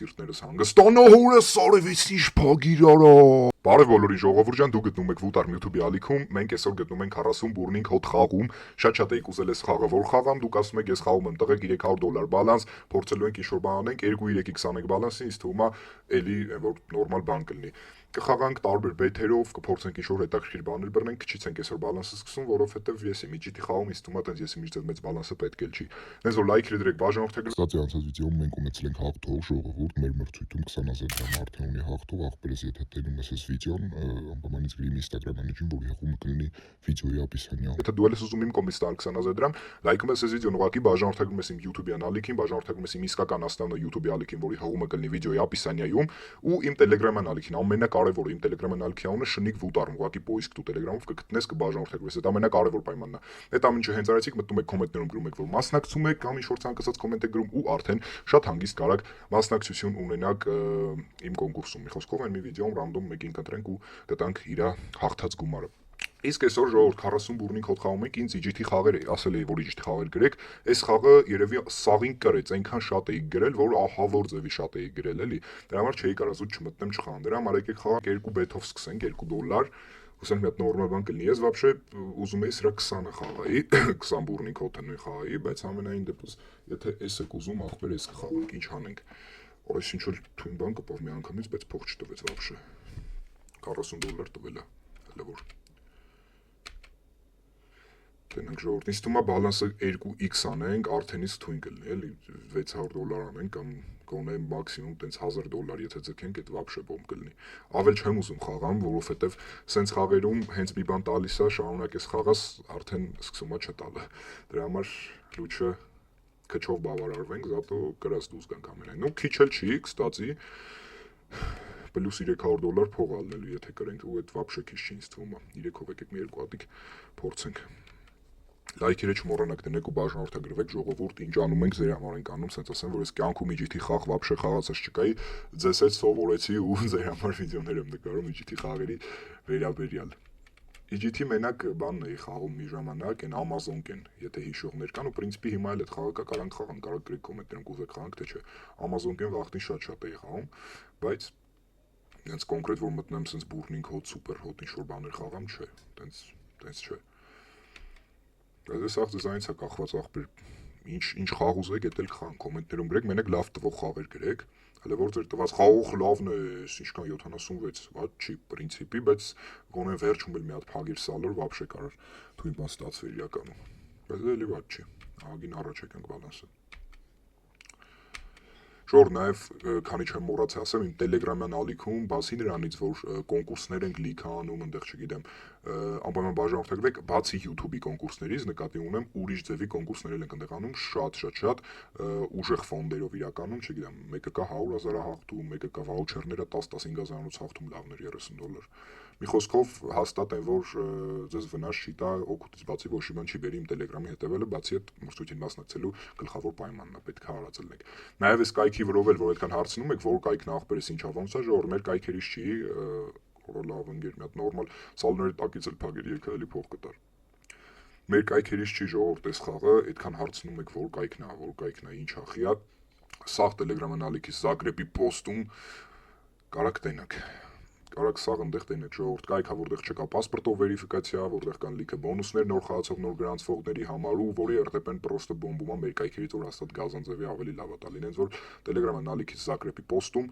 սիրտներս հանգստանա հորը սարևիցնիշ փագիրարա։ Բարև բոլորի ժողովուրդ ջան, դուք գտնում եք Վուտարմ YouTube-ի ալիքում, մենք այսօր գտնում ենք 40 բուրնինգ հոտ խաղում, շատ եք ուզել այս խաղը, որ խաղամ, դուք ասում եք ես խաղում եմ, տղեկ $300 բալանս, փորձելու ենք ինչ-որ բան անենք, 2-3x անենք բալանսին, ինձ թվում է էլի որ նորմալ բան կլինի։ Կխաղանք տարբեր բեթերով, կփորձենք ինչ-որ հետաքրքիր բաներ բռնենք, քիչից ենք այսօր բալանսը սկսում, որովհետև ես եմ իջիթի խաղում, ինձ թվում է տենց ես եմ իջել մեծ բալանսը պետք էլ չի։ Դες որ լայքերը դրեք, բաժանորդեք։ Ստացի անցած վիդեոում մենք ունեցել ենք հաղթող ժողովուրդ, մեր մրցույթում 20,000 դրամ արդեն ունի հաղթող, աղբերս եթե տենում ես այս վիդեոն, անպայմանից գրի Instagram անիջին, որ եղումը կլինի վիդեոյի ապիսանյա։ Եթե դու ես ուզում իմ կողմից տալ 20,000 դրամ, լայքում ես այս վիդեոն, ուղղակի բաժանորդագրում ես իմ YouTube-յան ալիքին, բաժանորդագրում ես իմ իսկական աստանո YouTube-ի ալիքին, որի հղումը կլինի վիդեոյի ապիսանյայում, ու իմ Telegram-յան ալիքին, ամենակարևորը իմ Telegram-յան ալիքի անունը Շնիկ Վուտարմ, ուղղակի post դու Telegram-ով կգտնես, կբաժանորդագրես, դա ամենակարևոր պայմանն է։ Այդ ամենը հենց արեցիք, մտնում եք կոմենտներում գրում եք, որ մասնակցում եք կամ ինչ-որ ցանկացած կոմենտ եք գրում ու արդեն շատ հանգիստ կարաք մասնակցություն ունենաք իմ կոնկուրսում։ Մի խոսքով այն մի վիդեոում ռանդոմ մեկին կընտրենք ու կտանք իր հաղթած գումարը։ Իսկ այսօր ժողովուրդ 40 բուրնինգ հոտ խաղում ենք, ինձ իջիթի խաղեր էի, ասել էի, որ իջիթի խաղեր գրեք, այս խաղը երևի սաղին կրեց, այնքան շատ էի գրել, որ ահավոր ձևի շատ էի գրել էլի, դրա համար չէի կարող զուտ չմտնեմ չխաղամ, դրա համար եկեք խաղանք 2 բեթով սկսենք, $2, հուսանք մի հատ նորմալ բան կլինի, ես вообще ուզում էի սրա 20-ը խաղայի, 20 բուրնինգ հոթը նույն խաղայի, բայց ամենայն դեպս, եթե էս եք ուզում, ախպեր էս կխաղանք, ինչ հանենք, որ այս ինչ-որ թույն բան կպավ մի անգամից, բայց փող չտվեց вообще, $40 տվել է, հələ որ Տենանք ժողովուրդ, ինձ թվում է բալանսը 2x անենք, արդենից թույն կլինի, էլի $600 անենք կամ գոնե մաքսիմում տենց $1000 եթե ձգենք, այդ вообще բոմ կլինի։ Ավել չեմ ուզում խաղամ, որովհետև սենց խաղերում հենց մի բան տալիս է, շարունակես խաղաս, արդեն սկսում է չտալը։ Դրա համար լուչը քչով բավարարվենք, զատո կրած դուրս գանք ամենայն։ Ну քիչ էլ չի, կստացի պլյուս $300 փող ալնելու, եթե կրենք, ու այդ вообще քիչ չի ինձ թվում է։ 3-ով եկեք մի երկու հատիկ փորձենք։ Լայքերը չմոռանաք դնեք ու բաժանորդագրվեք ժողովուրդ, ինչ անում ենք, ձեր համար ենք անում, սենց ասեմ, որ ես կյանքում իջիթի խաղ вообще խաղացած չկայի, ձեզ հետ սովորեցի ու ձեր համար վիդեոներ եմ նկարում իջիթի խաղերի վերաբերյալ։ Իջիթի մենակ բանն էի խաղում մի ժամանակ, այն Amazon-կեն, եթե հիշողներ կան, ու պրինցիպի հիմա էլ այդ խաղը կարանք խաղանք, կարող գրեք կոմենտներում կուզեք խաղանք, թե չէ։ Amazon-կեն վախտին շատ էի խաղում, բայց հենց կոնկրետ որ մտնեմ սենց բուրնինգ հոտ, սուպեր հոտ ինչ-որ բաներ խաղամ, չէ, տենց չէ։ Բայց սաղ ձեզանից է կախված ախպեր, ինչ խաղ ուզեք, էդ էլ կխաղանք, կոմենտներում գրեք, մենակ լավ տվող խաղեր գրեք, հələ որ ձեր տված խաղող լավն է, ինչքան 76, ված չի պրինցիպի, բայց գոնե վերջում էլ մի հատ փագիր սալոր вообще կարող թույն բան ստացվեր իրականում, բայց դա էլի ված չի, ահագին առաջ եկանք բալանսը։ Ժոր նաև քանի չեմ մոռացի ասեմ, իմ Telegram-յան ալիքում, բացի նրանից, որ կոնկուրսներ ենք լիքը անում, այնտեղ չգիտեմ, անպայման բաժանորդագրվեք, բացի YouTube-ի կոնկուրսներից, նկատի ունեմ, ուրիշ ձևի կոնկուրսներ ենք այնտեղ անում, շատ ուժեղ ֆոնդերով իրականում, չգիտեմ, մեկը կա 100,000 հաղթում, մեկը կա վաուչերները 10-15,000-ից հաղթում լավներ $30։ Մի խոսքով հաստատ են, որ ձեզ վնաս չի տա, օգուտից բացի ոչ մի բան չի բերի իմ Telegram-ի հետևելը, բացի այդ մրցույթին մասնակցելու գլխավոր պայմանն է, պետք է հարածել եք։ Նաև այս կայքի վրով էլ որ այդքան հարցնում եք, որ կայքն ախպերս ինչ ավանց է, ժողովուրդ մեր կայքերից չի, լավ ընկեր մի հատ նորմալ սալոնների տակից էլ փագեր եկա էլի փող կտար։ Մեր կայքերից չի ժողովուրդ այս խաղը, այդքան հարցնում եք, որ կայքն է, ինչ է, խիա, սաղ Telegram-յան ալիքից Զագրեբի post-ում կարաք տենաք։ Կարաք սաղ ընդեղ տենեք ժողովուրդ, կայքա որտեղ չկա պասպորտով վերիֆիկացիա, որտեղ կան լիքը բոնուսներ նոր խաղացող նոր գրանցվողների համար ու որի RTP-ն պրոստը բոմբում է մեր կայքերից, որ հաստատ գազանձևի ավելի լավ է տա լինենց, որ Telegram-յան ալիքից Զագրեբի post-ում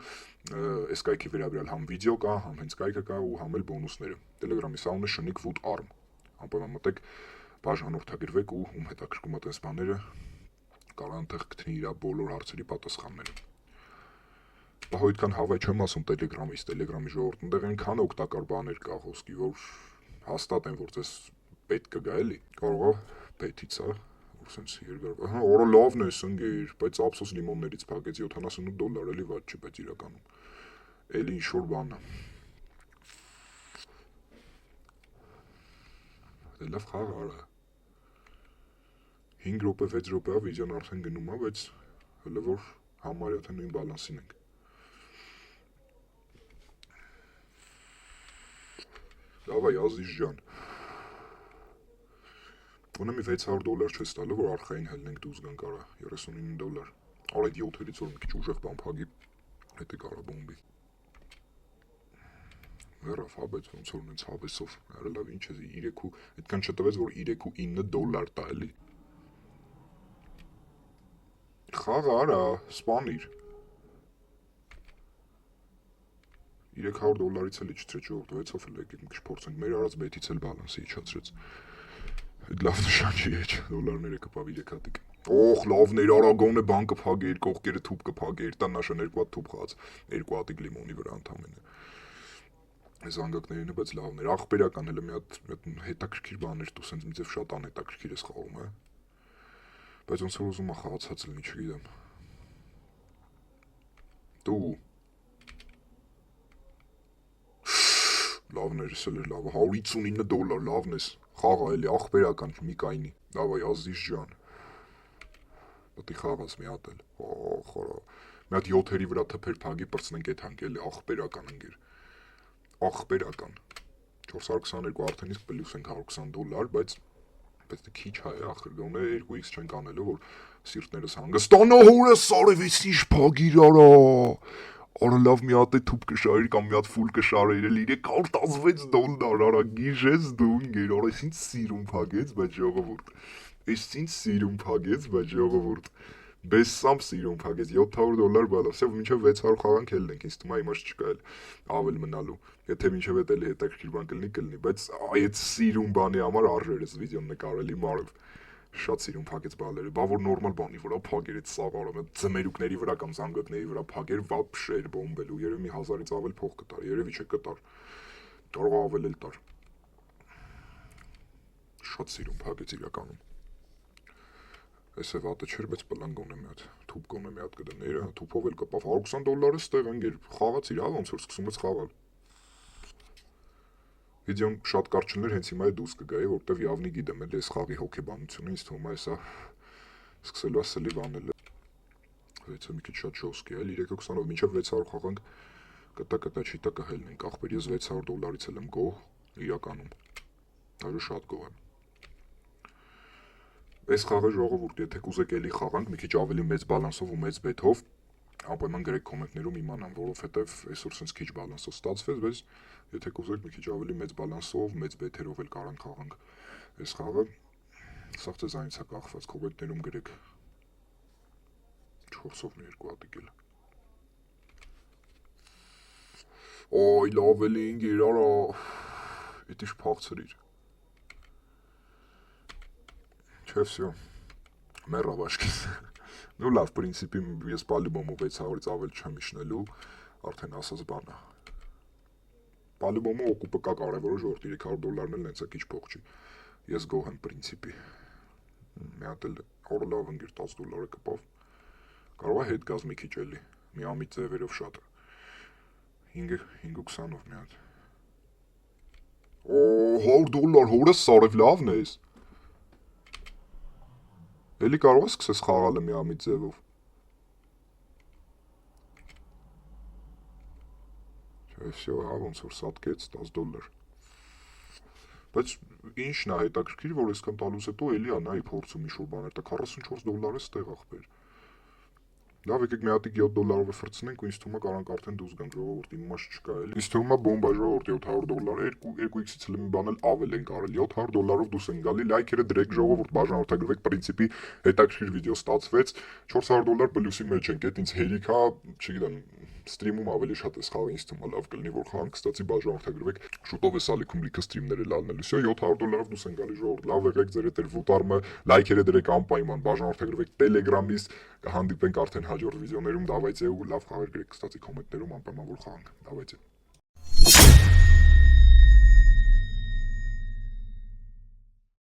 այս կայքի վերաբերյալ համ վիդեո կա, համ հենց կայքը կա ու համ էլ բոնուսները։ Telegram-ի սաունը Շնիկ Վուտարմ։ Անպայման մտեք, բաժանորդագրվեք ու ում հետաքրքրում է տես բաները, կարող այնտեղ գտնի իր բոլոր հարցերի պատասխանները։ Բահո այդքան հավայ չեմ ասում Telegram-ից, Telegram-ի ժողովուրդ, այնտեղ այնքան օգտակար բաներ կա խոսքի, որ հաստատ են, որ ձեզ պետք կգա էլի, կարող է պետից է, որ սենց երկար, օրը լավն է ընկեր, բայց ափսոս լիմոններից փակեց $78 էլի ված չի, բայց իրականում էլի ինչ-որ բան է։ Դե լավ խաղ արա։ 5 րոպե, 6 րոպե վիդեոն արդեն գնում է, բայց հələ որ համարյա թե նույն բալանսին ենք։ Դավայ, Ազիզ ջան։ Ունեմ մի $600 չես տալու, որ արխային հելնենք դուրս գանք արա, $39։ Արա այդ 7-երից որ մի քիչ ուժեղ բան փագի, Հետ է կարա բոմբի։ Մեռավ, հա, բայց ոնց որ նենց հավեսով, արա լավ ինչ է, 3 այդքան չտվեց, որ 3.9 դոլար տա էլի։ Խաղ արա, սպանիր։ 300 դոլարից էլի չտրեց ժողովուրդ, 6-ով էլ եկեք մի քիչ փորձենք, մեր արած բեթից էլ բալանսը իջացրեց։ Այդ լավ նշան չի էջ, դոլարները կպավ 3 հատիկ։ Օխ, լավներ, արա գոնե բան կփագեր, կողքերը թուփ կփագեր, տան նաշան 2 հատ թուփ խած, 2 հատիկ լիմոնի վրա ընդամենը։ Այս անգակներին է, բայց լավներ, ախպերական հələ մի հատ հետաքրքիր բաներ դու սենց միձև շատ անհետաքրքիր ես խաղում, հա։ Բայց ոնց որ ուզում ա խաղացած լինի, չգիտեմ։ Դու լավներ, սել էր լավը, 159 դոլար, լավն ես, խաղա էլի, ախպերական, մի կայնի, դավայ, ազիզ ջան, պտի խաղաս մի հատ էլ, խորա, մի հատ 7-երի վրա թփեր թագի պրծնենք էդ հանք էլի, ախպերական ընգեր, ախպերական, 422 արդեն իսկ պլյուս ենք 120 դոլար, բայց դե քիչ հայ է, ախր գոնե 2x չենք անելու, որ սիրտներս հանգստանա հորս սարևից ինչ փագիր արա, արա լավ մի հատ է թուփ կշարիր կամ մի հատ ֆուլ կշարիր էլ 316 դոլար, արա գիժես դու ընգեր, արա ինչ սիրուն փագեց, բայց ժողովուրդ, այս ինչ սիրուն փագեց, բայց ժողովուրդ, բեսամ սիրուն փագեց, 700 դոլար բալասը, մինչև 600 խաղանք ելնենք, ինձ թվում է իմաստ չկա էլ ավել մնալու, եթե մինչև էդ էլի հետաքրքիր բան կլինի, բայց այդ սիրուն բանի համար արժեր էս վիդեոն նկարելի մարդ, շատ սիրուն փագեց բալերը, բա որ նորմալ բանի վրա փագեր այդ սաղարը, ձմերուկների վրա կամ զանգակների վրա փագեր, վապշ էր բոմբելու, երևի մի 1000-ից ավել փող կտար, երևի չէ կտար, կարող ավել էլ տար, շատ սիրուն փագեց իրականում, այս է վատը չէր, բայց պլան գոնե մի հատ, թուփ գոնե մի հատ կդներ, թուփով էլ կպավ, 120 դոլարը ստեղ ընգեր, խաղաց իր, հա, ոնց որ սկսում ես խաղալ։ Վիդեոն շատ կարճ չլներ, հենց հիմա է դուրս կգայի, որտեվ явնի գիտեմ էլ այս խաղի հոգեբանությունը, ինձ թվում է սա սկսելու ասելի բանել է։ Վեցը մի քիչ շատ ժոսկի է, 320-ով մինչև 600 խաղանք կտա չիտա կհելնենք, ախպեր ես 600 դոլարից էլ եմ գող, իրականում, դաժե շատ գող եմ։ Այս խաղը ժողովուրդ, եթե կուզեք էլի խաղանք, մի քիչ ավելի մեծ բալանսով ու մեծ բեթով, անպայման գրեք կոմենտներում իմանամ, որովհետև այսօր սենց քիչ բալանսով ստացվեց, բայց եթե կուզեք մի քիչ ավելի մեծ բալանսով, մեծ բեթերով էլ կարանք խաղանք այս խաղը, սաղ ձեզանից է կախված, կոմենտներում գրեք 4-ով 2 հատիկ էլ։ Ոյ, լավ էլի ինգեր, արա, էդ ինչ փաղցրիր։ Չէ, վсё, մեռավ աշկիս։ Ну լավ, պրինցիպի ես պալիբոմով 600-ից ավել չեմ իշնելու, արդեն ասած բան է։ Պալիբոմը օկուպը կա կարևորը ժողովուրդ 300 դոլարն էլ նենց է քիչ փող չի։ Ես գոհ եմ պրինցիպի։ Մի հատ էլ օրը լավ ընկեր 10 դոլարը կպավ։ Կարող է հետ գազ մի քիչ էլի, մի ամի ձևերով շատ։ 5.20-ով մի հատ։ Օ, 100 դոլար, հորս սարև լավն է էս։ Էլի կարող ես սկսես խաղալը մի ամի ձևով։ Չէ, վсё, հա, ոնց որ սատկեց 10 դոլար։ Բայց ինչն է հետաքրքիր, որ այսքան տալուց հետո էլի է նայի փորձում ինչ-որ բաներ, տա 44 դոլար է ստեղ ախպեր։ Լավ, եկեք մի հատիկ 7 դոլարով է ֆրցնենք ու ինձ թվում է կարանք արդեն դուրս գանք ժողովուրդ, իմաստ չկա էլի։ Ինձ թվում է բոմբա ժողովուրդ 700 դոլար, 2x-ից էլ մի բան էլ ավել են կարել, 700 դոլարով դուրս են գալի, լայքերը դրեք ժողովուրդ, բաժանորդագրվեք, պրինցիպի հետաքրքիր վիդեո ստացվեց, 400 դոլար պլյուսի մեջ ենք, այդ ինձ հերիք է, չգիտեմ, ստրիմում ավելի շատ է խաղը, ինձ թվում է լավ կլինի, որ խաղանք, ստացի բաժանորդագրվեք, շուտով է սալիքում լիքը ստրիմներ էլ ալնելու, վсё 700 դոլարով դուրս են գալի ժողովուրդ, լավ եղեք, ձեր հետ էր Վուտարմը, լայքերը դրեք անպայման, բաժանորդագրվեք Telegram-ից, կհանդիպենք արդեն հաջորդ վիդեոներում, դավայցե ու լավ խաղեր գրեք, ստացի կոմենտներում անպայման որ խաղանք, դավայցե։